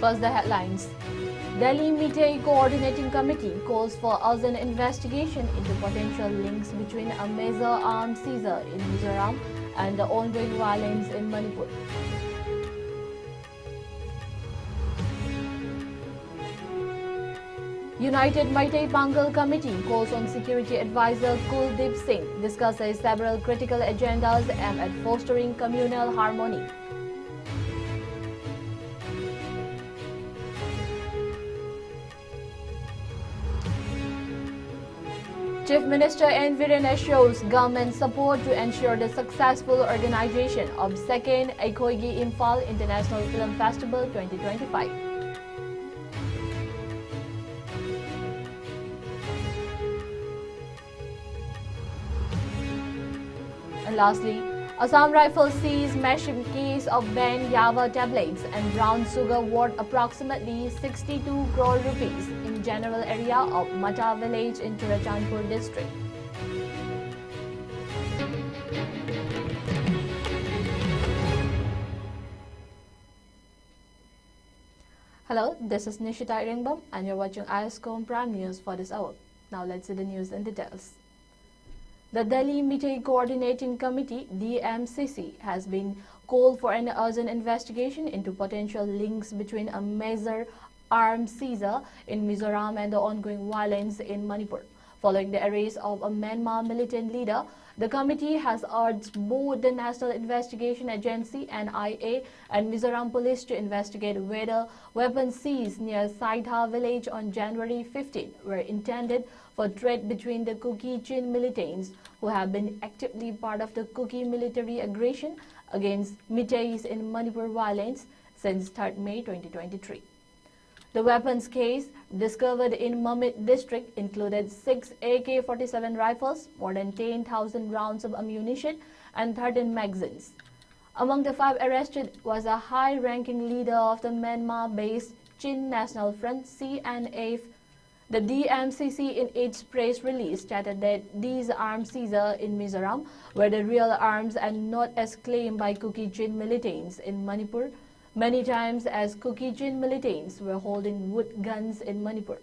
First, the headlines. Delhi Meeting Coordinating Committee calls for urgent investigation into potential links between a major arms seizure in Mizoram and the ongoing violence in Manipur. United Meitei Pangal Committee calls on Security Advisor Kuldeep Singh discusses several critical agendas aimed at fostering communal harmony. Chief Minister N. Viren assures government support to ensure the successful organization of 2nd Ekoigi Imphal International Film Festival 2025. And lastly, Assam Rifles seized massive case of banned Yava tablets and brown sugar worth approximately 62 crore rupees in general area of Mata village in Churachandpur district. Hello, this is Nishita Iringbam and you're watching ISCOM Prime News for this hour. Now let's see the news in details. The Delhi Meeting Coordinating Committee (DMCC) has been called for an urgent investigation into potential links between a major arms seizure in Mizoram and the ongoing violence in Manipur. Following the arrest of a Myanmar militant leader, the committee has urged both the National Investigation Agency (NIA) and Mizoram Police to investigate whether weapons seized near Saitha village on January 15 were intended for threat between the Kuki-Chin militants who have been actively part of the Kuki military aggression against Meiteis in Manipur violence since 3rd May 2023. The weapons case discovered in Mamit district included 6 AK-47 rifles, more than 10,000 rounds of ammunition and 13 magazines. Among the 5 arrested was a high-ranking leader of the Myanmar-based Chin National Front (CNF). The DMCC in its press release stated that these arms seizures in Mizoram were the real arms and not as claimed by Kuki-Chin militants in Manipur, many times as Kuki-Chin militants were holding wood guns in Manipur.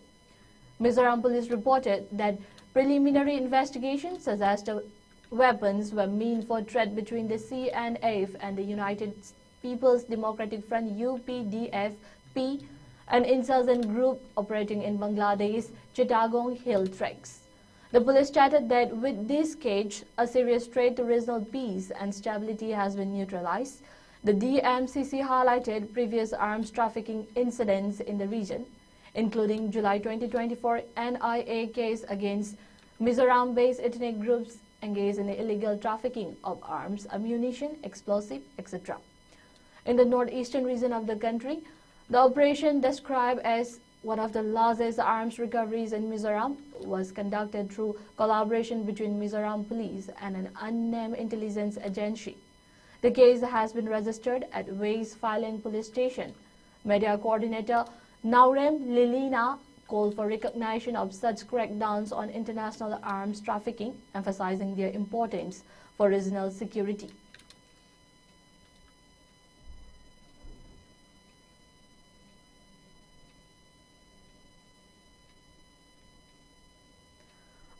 Mizoram police reported that preliminary investigations suggest the weapons were meant for threat between the CNF and the United People's Democratic Front UPDF-P, an insurgent group operating in Bangladesh Chittagong Hill Tracts. The police stated that with this cage, a serious threat to regional peace and stability has been neutralized. The DMCC highlighted previous arms trafficking incidents in the region, including July 2024 NIA case against Mizoram-based ethnic groups engaged in the illegal trafficking of arms, ammunition, explosives, etc. In the northeastern region of the country, the operation, described as one of the largest arms recoveries in Mizoram, was conducted through collaboration between Mizoram police and an unnamed intelligence agency. The case has been registered at Wais Filing Police Station. Media coordinator Naurem Lilina called for recognition of such crackdowns on international arms trafficking, emphasizing their importance for regional security.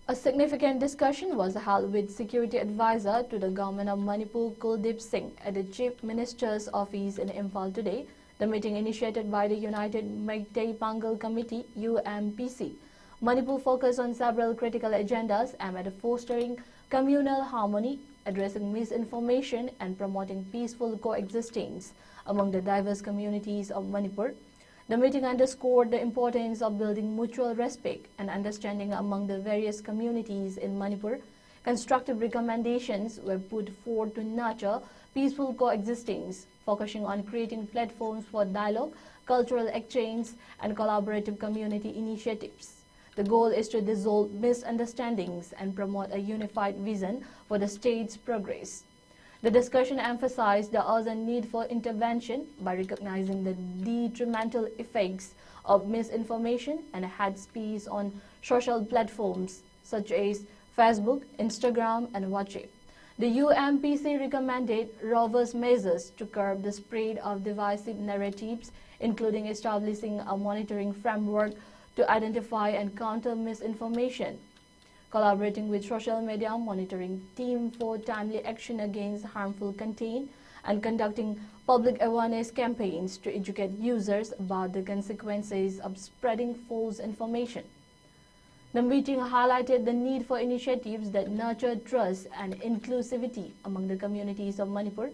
A significant discussion was held with Security Advisor to the Government of Manipur Kuldeep Singh at the Chief Minister's office in Imphal today. The meeting, initiated by the United Meitei Pangal Committee (UMPC), Manipur focused on several critical agendas aimed at fostering communal harmony, addressing misinformation and promoting peaceful coexistence among the diverse communities of Manipur. The meeting underscored the importance of building mutual respect and understanding among the various communities in Manipur. Constructive recommendations were put forward to nurture peaceful coexistence, focusing on creating platforms for dialogue, cultural exchange, and collaborative community initiatives. The goal is to dissolve misunderstandings and promote a unified vision for the state's progress. The discussion emphasized the urgent need for intervention by recognizing the detrimental effects of misinformation and hate speech on social platforms such as Facebook, Instagram, and WhatsApp. The UMPC recommended robust measures to curb the spread of divisive narratives, including establishing a monitoring framework to identify and counter misinformation, collaborating with social media monitoring team for timely action against harmful content, and conducting public awareness campaigns to educate users about the consequences of spreading false information. The meeting highlighted the need for initiatives that nurture trust and inclusivity among the communities of Manipur.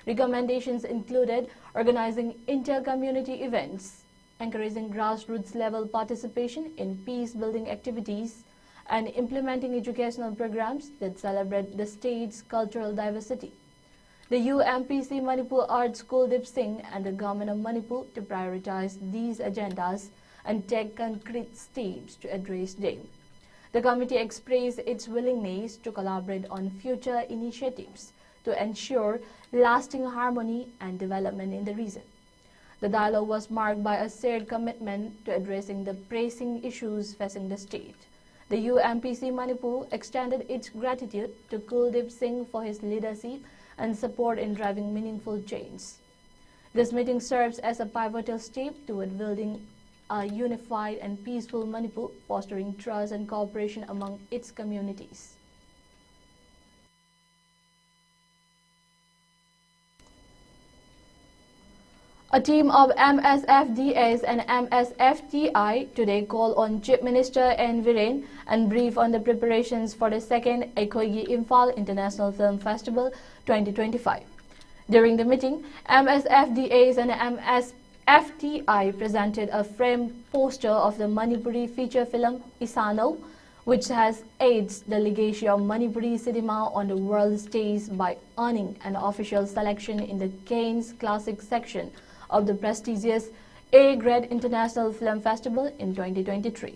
Recommendations included organizing inter-community events, encouraging grassroots-level participation in peace-building activities, and implementing educational programs that celebrate the state's cultural diversity. The UMPC Manipur Arts Kuldip Singh and the Government of Manipur to prioritize these agendas and take concrete steps to address them. The committee expressed its willingness to collaborate on future initiatives to ensure lasting harmony and development in the region. The dialogue was marked by a shared commitment to addressing the pressing issues facing the state. The UMPC Manipur extended its gratitude to Kuldip Singh for his leadership and support in driving meaningful change. This meeting serves as a pivotal step toward building a unified and peaceful Manipur, fostering trust and cooperation among its communities. A team of MSFDAs and MSFTI today called on Chief Minister N. Viren and brief on the preparations for the second Ekoigi Imphal International Film Festival 2025. During the meeting, MSFDAs and MSFTI presented a framed poster of the Manipuri feature film Isano, which has aids the legacy of Manipuri cinema on the world stage by earning an official selection in the Cannes Classic section of the prestigious A-grade International Film Festival in 2023.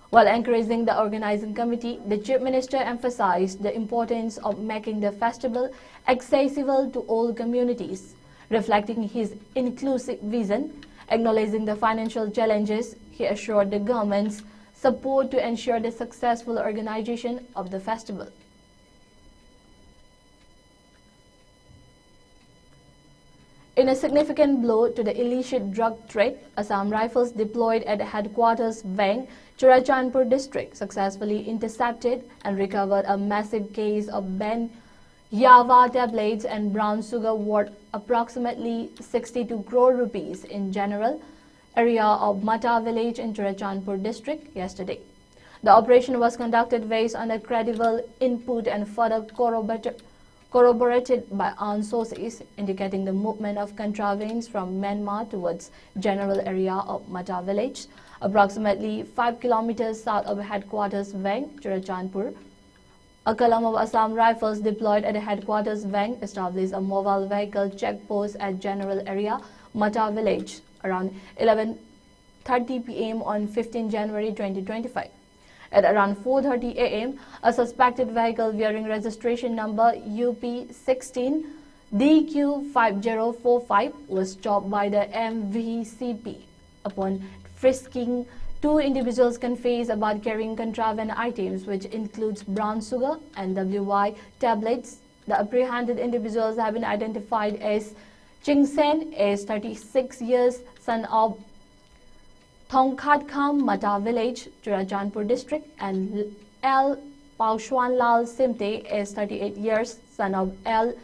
While encouraging the organizing committee, the Chief Minister emphasized the importance of making the festival accessible to all communities, reflecting his inclusive vision. Acknowledging the financial challenges, he assured the government's support to ensure the successful organization of the festival. In a significant blow to the illicit drug trade, Assam Rifles deployed at headquarters Vang, Churachandpur district successfully intercepted and recovered a massive case of banned Yava tablets and brown sugar worth approximately 62 crore rupees in general area of Mata village in Churachandpur district yesterday. The operation was conducted based on a credible input and further corroborated by armed sources, indicating the movement of contrabands from Myanmar towards general area of Mata village, approximately 5 kilometers south of headquarters Vang, Churachandpur. A column of Assam Rifles deployed at the headquarters Vang established a mobile vehicle checkpost at general area Mata village around 11:30 p.m. on 15 January 2025. At around 4:30 a.m., a suspected vehicle bearing registration number UP16 DQ5045 was stopped by the MVCP. Upon frisking, two individuals confessed about carrying contraband items, which includes brown sugar and WY tablets. The apprehended individuals have been identified as Ching Sen, aged 36 years, son of Thongkhatkam Mata village, Churachandpur district, and L. Paushwan Lal Simte, aged 38 years, son of L.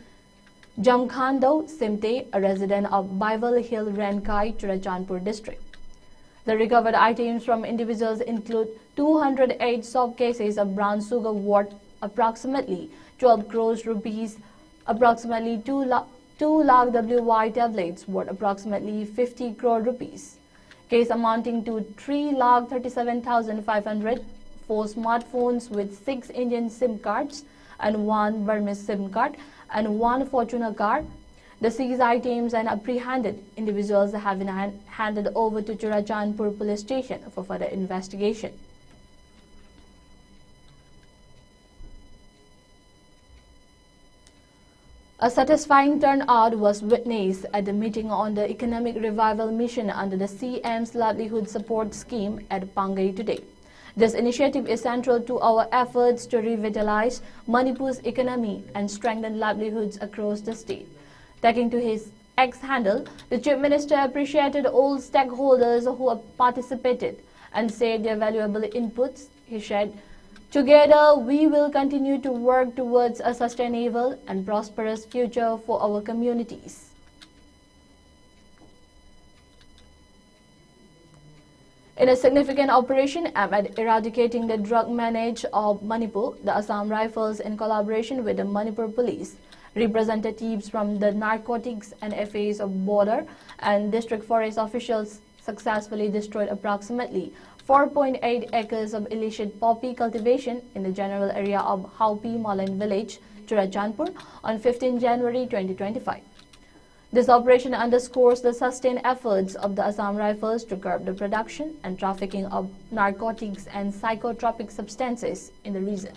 Jamkhando Simte, a resident of Bible Hill Renkai, Churachandpur district. The recovered items from individuals include 208 soft cases of brown sugar worth approximately 12 crores rupees, approximately 2 lakh WY tablets worth approximately 50 crore rupees, case amounting to 3,37,500, 4 smartphones with 6 Indian SIM cards and 1 Burmese SIM card and 1 Fortuner card. The seized items and apprehended individuals have been handed over to Churachandpur police station for further investigation. A satisfying turnout was witnessed at the meeting on the Economic Revival Mission under the CM's Livelihood Support Scheme at Pangai today. This initiative is central to our efforts to revitalize Manipur's economy and strengthen livelihoods across the state. Taking to his X handle, the Chief Minister appreciated all stakeholders who have participated and said their valuable inputs. He said, "Together, we will continue to work towards a sustainable and prosperous future for our communities." In a significant operation aimed at eradicating the drug menace of Manipur, the Assam Rifles, in collaboration with the Manipur Police, representatives from the narcotics and FAs of border and district forest officials successfully destroyed approximately 4.8 acres of illicit poppy cultivation in the general area of Haupi Malan village, Churachandpur, on 15 January 2025. This operation underscores the sustained efforts of the Assam Rifles to curb the production and trafficking of narcotics and psychotropic substances in the region.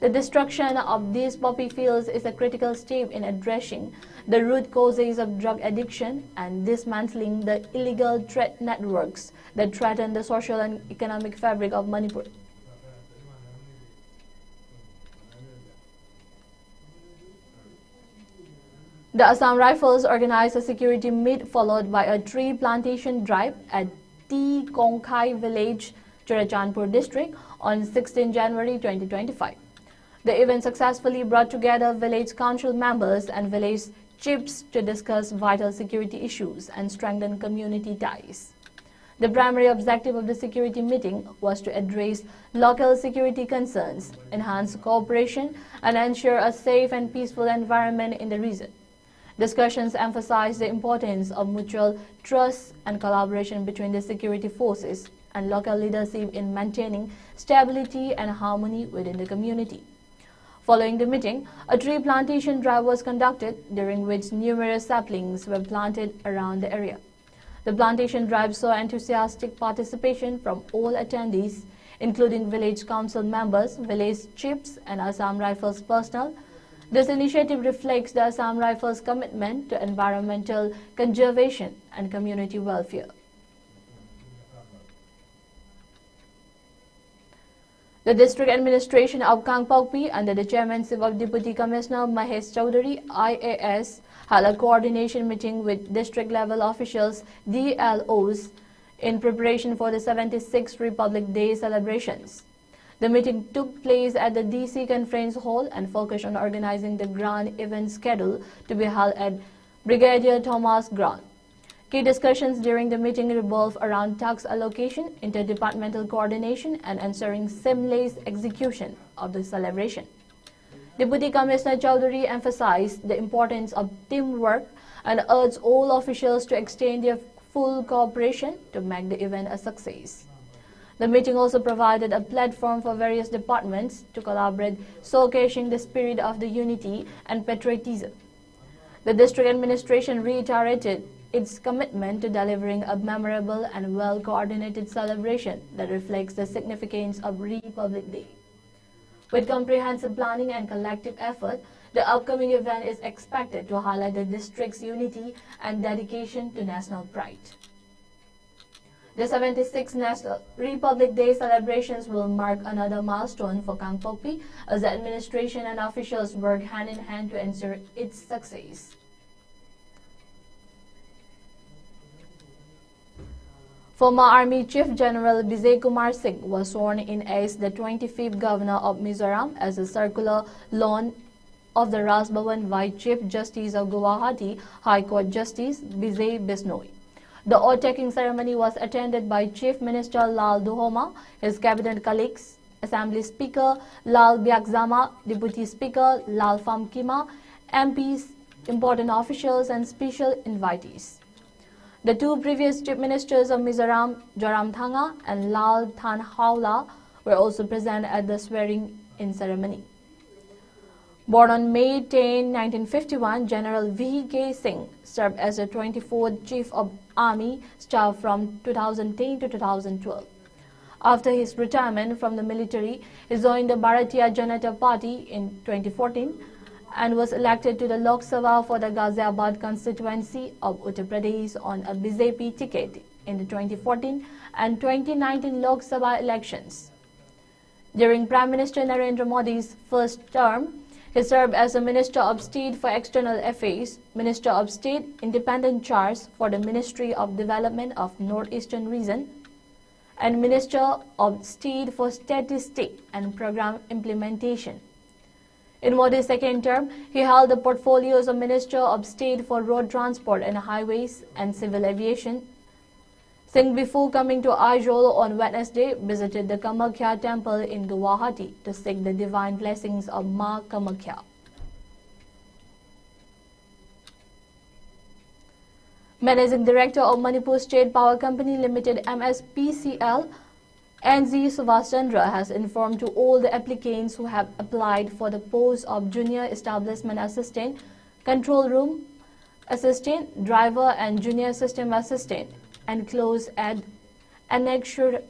The destruction of these poppy fields is a critical step in addressing the root causes of drug addiction and dismantling the illegal trade networks that threaten the social and economic fabric of Manipur. The Assam Rifles organized a security meet followed by a tree plantation drive at T. Kongkhai village, Churachandpur district on 16 January 2025. The event successfully brought together village council members and village chiefs to discuss vital security issues and strengthen community ties. The primary objective of the security meeting was to address local security concerns, enhance cooperation, and ensure a safe and peaceful environment in the region. Discussions emphasized the importance of mutual trust and collaboration between the security forces and local leadership in maintaining stability and harmony within the community. Following the meeting, a tree plantation drive was conducted, during which numerous saplings were planted around the area. The plantation drive saw enthusiastic participation from all attendees, including village council members, village chiefs, and Assam Rifles personnel. This initiative reflects the Assam Rifles' commitment to environmental conservation and community welfare. The district administration of Kangpokpi, under the chairmanship of Deputy Commissioner Mahesh Chaudhary, IAS, held a coordination meeting with district-level officials, DLOs, in preparation for the 76th Republic Day celebrations. The meeting took place at the DC Conference Hall and focused on organizing the grand event schedule to be held at Brigadier Thomas Ground. Key discussions during the meeting revolved around tax allocation, interdepartmental coordination, and ensuring seamless execution of the celebration. Deputy Commissioner Chaudhary emphasized the importance of teamwork and urged all officials to extend their full cooperation to make the event a success. The meeting also provided a platform for various departments to collaborate, showcasing the spirit of the unity and patriotism. The district administration reiterated its commitment to delivering a memorable and well-coordinated celebration that reflects the significance of Republic Day. With comprehensive planning and collective effort, the upcoming event is expected to highlight the district's unity and dedication to national pride. The 76th National Republic Day celebrations will mark another milestone for Kangpokpi as the administration and officials work hand in hand to ensure its success. Former Army Chief General Vijay Kumar Singh was sworn in as the 25th Governor of Mizoram as a circular lawn of the Raj Bhavan by Chief Justice of Guwahati High Court Justice Vijay Bisnoi. The oath-taking ceremony was attended by Chief Minister Lal Duhoma, his cabinet colleagues, Assembly Speaker Lal Byakzama, Deputy Speaker Lal Famkima, MPs, important officials, and special invitees. The two previous Chief Ministers of Mizoram, Joramthanga and Lal Thanhawla, were also present at the swearing-in ceremony. Born on May 10, 1951, General V.K. Singh served as the 24th Chief of Army Staff from 2010 to 2012. After his retirement from the military, he joined the Bharatiya Janata Party in 2014 and was elected to the Lok Sabha for the Ghaziabad constituency of Uttar Pradesh on a BJP ticket in the 2014 and 2019 Lok Sabha elections. During Prime Minister Narendra Modi's first term, He served as the Minister of State for External Affairs, Minister of State, Independent Charge for the Ministry of Development of Northeastern Region, and Minister of State for Statistics and Program Implementation. In Modi's second term, he held the portfolios of Minister of State for Road Transport and Highways and Civil Aviation. Singh, before coming to Aizawl on Wednesday, visited the Kamakhya temple in Guwahati to seek the divine blessings of Ma Kamakhya. Managing Director of Manipur State Power Company Limited MSPCL, NZ Subhash Chandra, has informed to all the applicants who have applied for the post of Junior Establishment Assistant, Control Room Assistant, Driver and Junior System Assistant, enclosed at Annexure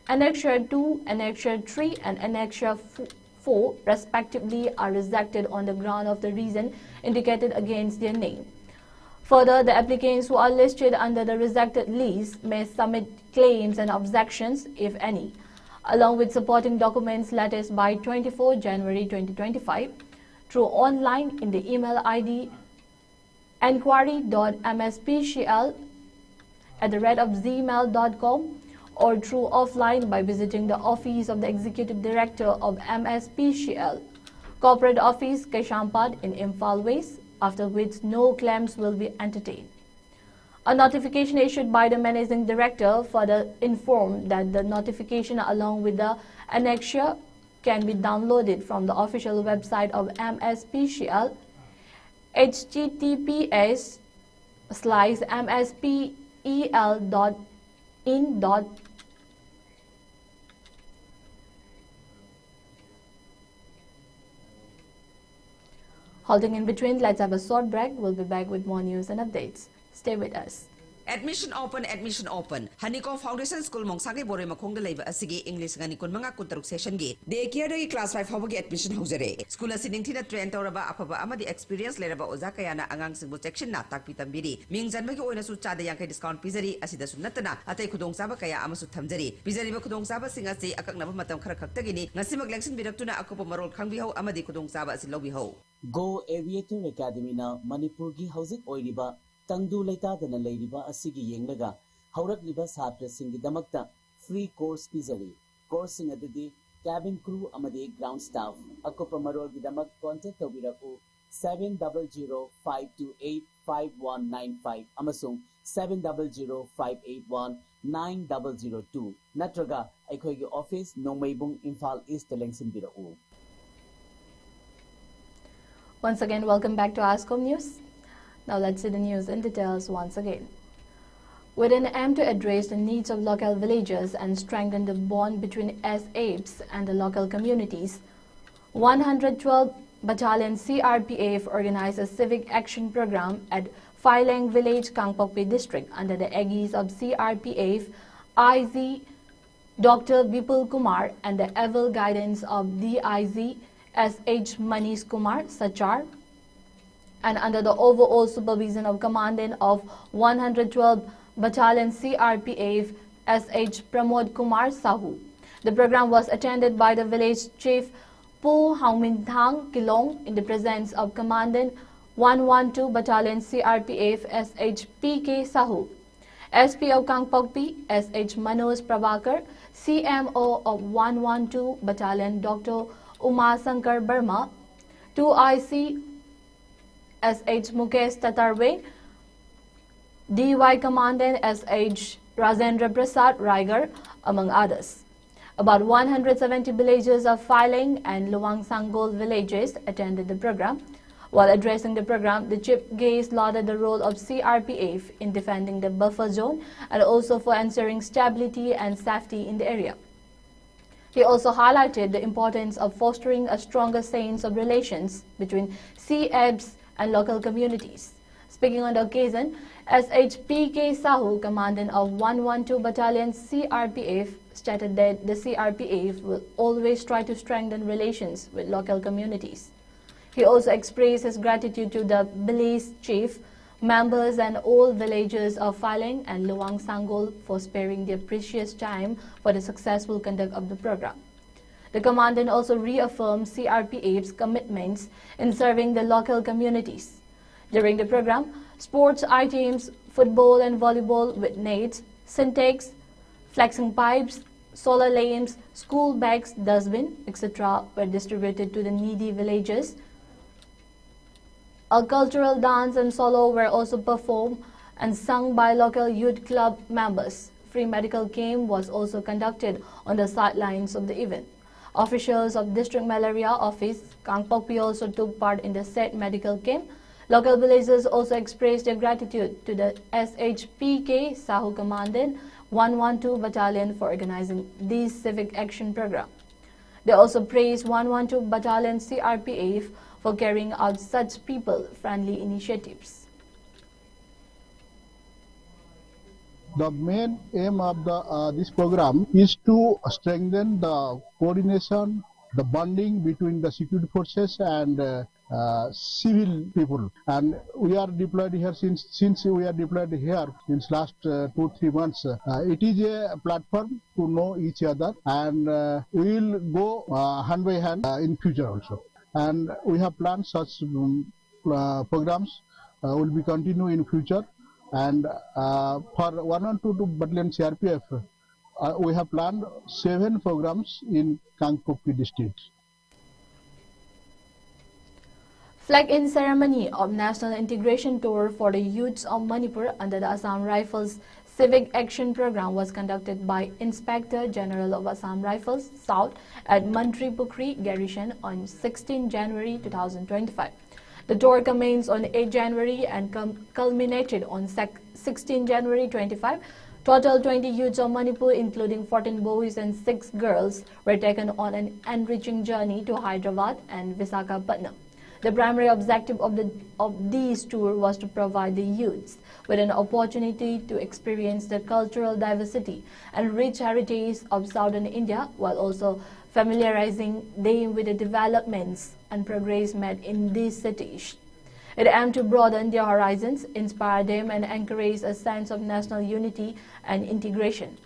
2, Annexure 3 and Annexure 4 respectively are rejected on the ground of the reason indicated against their name. Further, the applicants who are listed under the rejected list may submit claims and objections, if any, along with supporting documents latest by 24 January 2025 through online in the email ID enquiry.mspcl@gmail.com or through offline by visiting the office of the Executive Director of MSPCL, Corporate Office, Keshampad in Imphal West, after which no claims will be entertained. A notification issued by the Managing Director further informed that the notification along with the annexure can be downloaded from the official website of MSPCL, https://mspel.in. Halting in between, let's have a short break. We'll be back with more news and updates. Stay with us. Admission open. Haniko Foundation School Mongsake Bore Makongda Leva Asigi English Ganikun Manga Kutaruk Session Gate. They carry class 5 Hobby admission Hosere. School sitting Tina Trent or Apaba Amadi experience later about Ozakayana Angang Sibu section Natak Pitambiri. Mings and Mako in a Sucha the Yankee discount Pizari, Asida Sunatana, Ate Kudong Sabakaya Amasu Tamzari. Pizari Kudong Saba Singasi, Akaknamatam Karakatagini, Nasima Glection Biratuna Akopomarol Kangiho, Amadi Kudong Saba Silobiho. Go Aviator Academy na Manipurgi Housing Oiliba. Tangdu Laitadana Ladiba Asigi Yengaga, Haurakliba Satra Singidamakta, free course Pizari, coursing at the cabin crew Amade ground staff, Akopamarol Vidamak contact Obiraku 700-528-5195, Amasung 700-581-9002, Natraga, Aikogi Office, Nomaybung Imphal East Lengsin Birau. Once again, welcome back to ISCOM News. Now let's see the news in details once again. With an aim to address the needs of local villagers and strengthen the bond between SAPs and the local communities, 112 Battalion CRPF organized a civic action program at Phailang Village, Kangpokpi District under the aegis of CRPF, IZ Dr. Vipul Kumar and the able guidance of DIZ SH Manish Kumar Sachar, and under the overall supervision of Commandant of 112 Battalion CRPF SH Pramod Kumar Sahu. The program was attended by the village chief Po Haumintang Kilong in the presence of Commandant 112 Battalion CRPF SH PK Sahu, SP of Kangpokpi SH Manoj Prabhakar, CMO of 112 Battalion Dr. Uma Sankar Burma, 2IC SH Mukesh Tatarwe, DY Commandant SH Rajendra Prasad Raigar, among others. About 170 villagers of Phailang and Luang Sanggol villages attended the program. While addressing the program, the chief guest lauded the role of CRPF in defending the buffer zone and also for ensuring stability and safety in the area. He also highlighted the importance of fostering a stronger sense of relations between CABs and local communities. Speaking on the occasion, SHPK Sahu, Commandant of 112 Battalion CRPF, stated that the CRPF will always try to strengthen relations with local communities. He also expressed his gratitude to the village chief, members and all villagers of Phailang and Luang Sanggol for sparing their precious time for the successful conduct of the program. The commandant also reaffirmed CRPF's commitments in serving the local communities. During the program, sports items, football and volleyball with nets, syntax, flexing pipes, solar lamps, school bags, dustbin, etc. were distributed to the needy villagers. A cultural dance and solo were also performed and sung by local youth club members. Free medical camp was also conducted on the sidelines of the event. Officials of District Malaria Office, Kangpokpi, also took part in the said medical camp. Local villagers also expressed their gratitude to the SHPK Sahu Commandant 112 Battalion for organizing this civic action program. They also praised 112 Battalion CRPF for carrying out such people-friendly initiatives. The main aim of this program is to strengthen the coordination, the bonding between the security forces and civil people. And we are deployed here since we are deployed here since last 2-3 months. It is a platform to know each other, and we will go hand by hand in future also. And we have planned such programs will be continue in future. And for 112 Battalion CRPF, we have planned 7 programs in Kangpokpi district. Flag-in ceremony of National Integration Tour for the youths of Manipur under the Assam Rifles Civic Action Program was conducted by Inspector General of Assam Rifles South at Mantri Pukri Garrison on 16 January 2025. The tour commenced on 8 January and culminated on 16 January 25. Total 20 youths of Manipur, including 14 boys and 6 girls, were taken on an enriching journey to Hyderabad and Visakhapatnam. The primary objective of these tour was to provide the youths with an opportunity to experience the cultural diversity and rich heritage of southern India, while also familiarizing them with the developments and progress made in these cities. It aimed to broaden their horizons, inspire them, and encourage a sense of national unity and integration.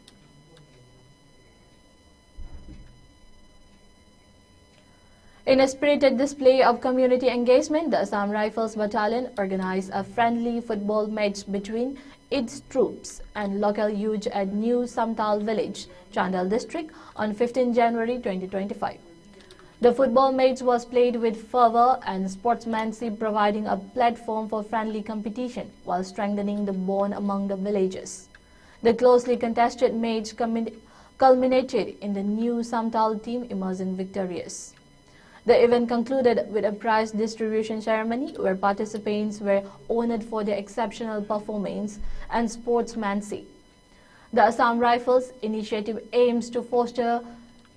In a spirited display of community engagement, the Assam Rifles Battalion organized a friendly football match between its troops and local youth at New Samtal Village, Chandal District, on 15 January 2025. The football match was played with fervor and sportsmanship, providing a platform for friendly competition while strengthening the bond among the villagers. The closely contested match culminated in the New Samtal team emerging victorious. The event concluded with a prize distribution ceremony where participants were honored for their exceptional performance and sportsmanship. The Assam Rifles initiative aims to foster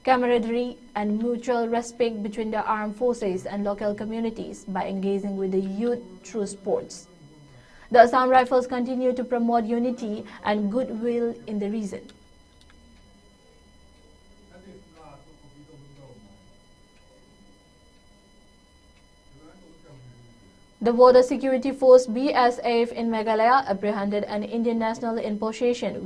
camaraderie and mutual respect between the armed forces and local communities by engaging with the youth through sports. The Assam Rifles continue to promote unity and goodwill in the region. The Border Security Force BSF in Meghalaya apprehended an Indian national in possession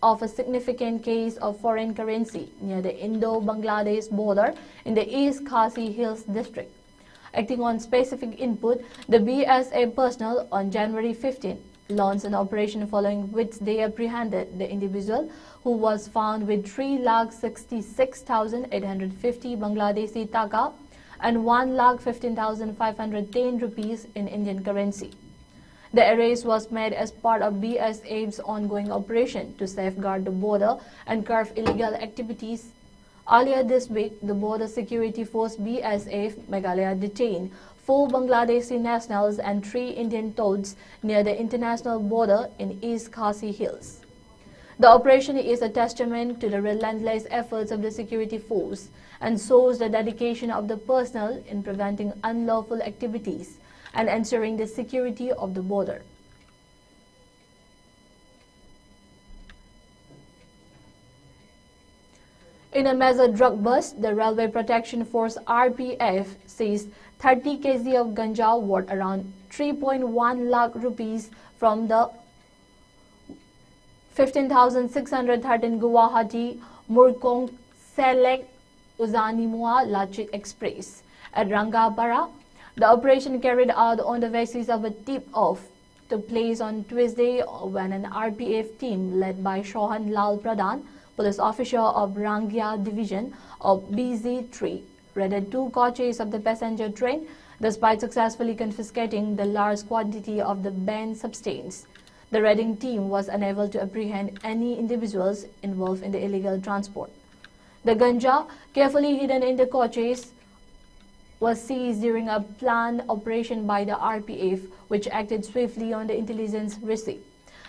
of a significant case of foreign currency near the Indo-Bangladesh border in the East Khasi Hills district. Acting on specific input, the BSF personnel on January 15 launched an operation following which they apprehended the individual who was found with 3,66,850 Bangladeshi taka and 1,15,510 rupees in Indian currency. The arrest was made as part of BSF's ongoing operation to safeguard the border and curb illegal activities. Earlier this week, the Border Security Force BSF Meghalaya detained 4 Bangladeshi nationals and 3 Indian toads near the international border in East Khasi Hills. The operation is a testament to the relentless efforts of the security force and shows the dedication of the personnel in preventing unlawful activities and ensuring the security of the border. In a major drug bust, the Railway Protection Force RPF seized 30 kg of ganja worth around 3.1 lakh rupees from the 15,613 Guwahati Murkong Select Uzanimua Lachit Express at Rangapara. The operation carried out on the basis of a tip-off took place on Tuesday when an RPF team led by Shohan Lal Pradhan, police officer of Rangya Division of BZ3, raided 2 coaches of the passenger train despite successfully confiscating the large quantity of the banned substance. The raiding team was unable to apprehend any individuals involved in the illegal transport. The ganja, carefully hidden in the coaches, was seized during a planned operation by the RPF, which acted swiftly on the intelligence received.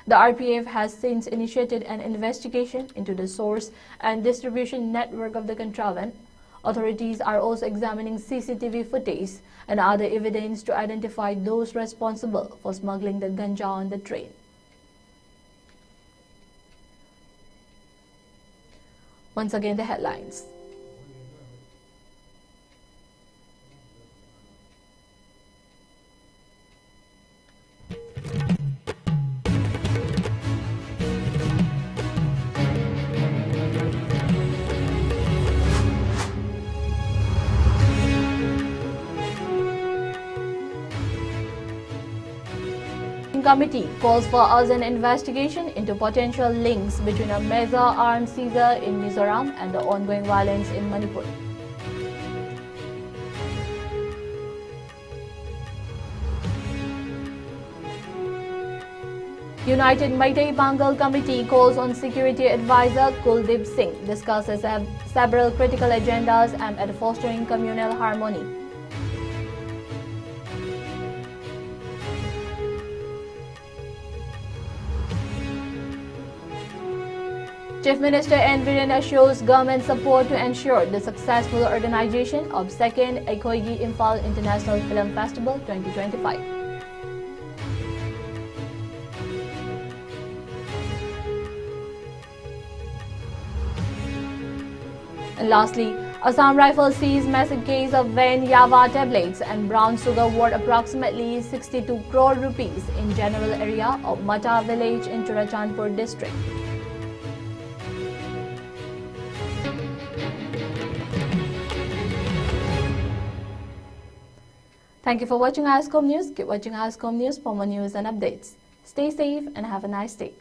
The RPF has since initiated an investigation into the source and distribution network of the contraband. Authorities are also examining CCTV footage and other evidence to identify those responsible for smuggling the ganja on the train. Once again, the headlines. Committee calls for urgent investigation into potential links between a major armed seizure in Mizoram and the ongoing violence in Manipur. United Meitei Bengal Committee calls on Security Advisor Kuldeep Singh discusses several critical agendas aimed at fostering communal harmony. Chief Minister N. Biren assures government support to ensure the successful organization of 2nd Ekoigi Imphal International Film Festival 2025. And lastly, Assam Rifles seized massive case of Ven Yava tablets and brown sugar worth approximately 62 crore rupees in general area of Mata village in Churachandpur district. Thank you for watching ISCOM News. Keep watching ISCOM News for more news and updates. Stay safe and have a nice day.